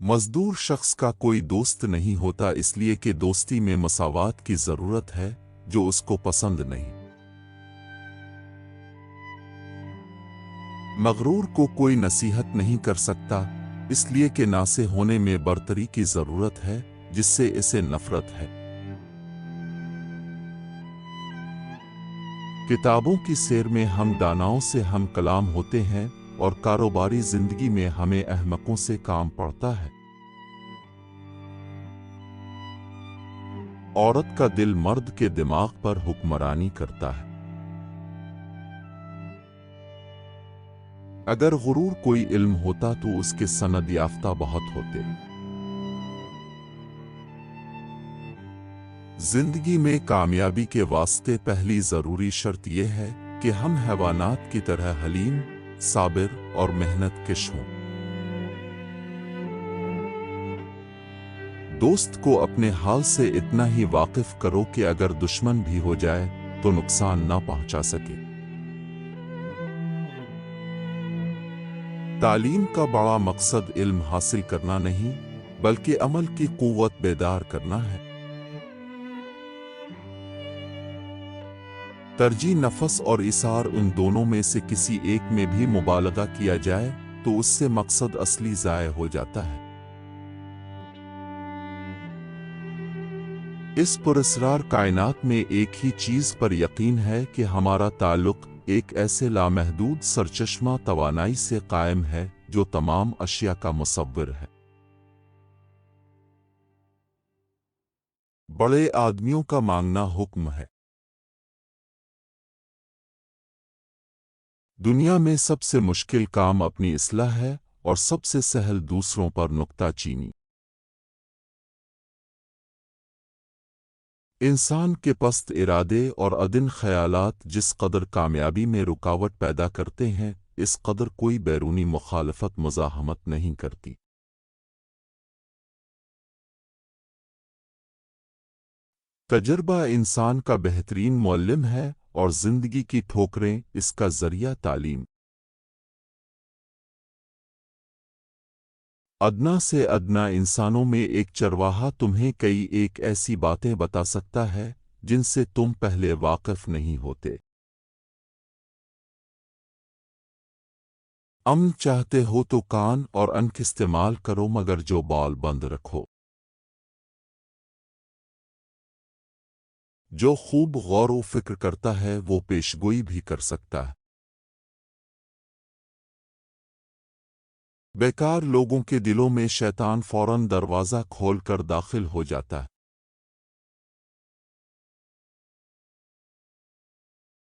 مزدور شخص کا کوئی دوست نہیں ہوتا اس لیے کہ دوستی میں مساوات کی ضرورت ہے جو اس کو پسند نہیں۔ مغرور کو کوئی نصیحت نہیں کر سکتا اس لیے کہ ناصح ہونے میں برتری کی ضرورت ہے جس سے اسے نفرت ہے۔ کتابوں کی سیر میں ہم داناؤں سے ہم کلام ہوتے ہیں اور کاروباری زندگی میں ہمیں احمقوں سے کام پڑتا ہے۔ عورت کا دل مرد کے دماغ پر حکمرانی کرتا ہے۔ اگر غرور کوئی علم ہوتا تو اس کے سند یافتہ بہت ہوتے۔ زندگی میں کامیابی کے واسطے پہلی ضروری شرط یہ ہے کہ ہم حیوانات کی طرح حلیم، صابر اور محنت کش ہوں۔ دوست کو اپنے حال سے اتنا ہی واقف کرو کہ اگر دشمن بھی ہو جائے تو نقصان نہ پہنچا سکے۔ تعلیم کا بڑا مقصد علم حاصل کرنا نہیں بلکہ عمل کی قوت بیدار کرنا ہے۔ ترجیح نفس اور اثار ان دونوں میں سے کسی ایک میں بھی مبالغہ کیا جائے تو اس سے مقصد اصلی ضائع ہو جاتا ہے۔ اس پراسرار کائنات میں ایک ہی چیز پر یقین ہے کہ ہمارا تعلق ایک ایسے لامحدود سرچشمہ توانائی سے قائم ہے جو تمام اشیاء کا مصور ہے۔ بڑے آدمیوں کا مانگنا حکم ہے۔ دنیا میں سب سے مشکل کام اپنی اصلاح ہے اور سب سے سہل دوسروں پر نکتہ چینی۔ انسان کے پست ارادے اور ادن خیالات جس قدر کامیابی میں رکاوٹ پیدا کرتے ہیں اس قدر کوئی بیرونی مخالفت مزاحمت نہیں کرتی۔ تجربہ انسان کا بہترین معلم ہے اور زندگی کی ٹھوکریں اس کا ذریعہ تعلیم۔ ادنا سے ادنا انسانوں میں ایک چرواہا تمہیں کئی ایک ایسی باتیں بتا سکتا ہے جن سے تم پہلے واقف نہیں ہوتے۔ امن چاہتے ہو تو کان اور آنکھ استعمال کرو مگر جو بال بند رکھو۔ جو خوب غور و فکر کرتا ہے وہ پیشگوئی بھی کر سکتا ہے۔ بیکار لوگوں کے دلوں میں شیطان فوراً دروازہ کھول کر داخل ہو جاتا ہے۔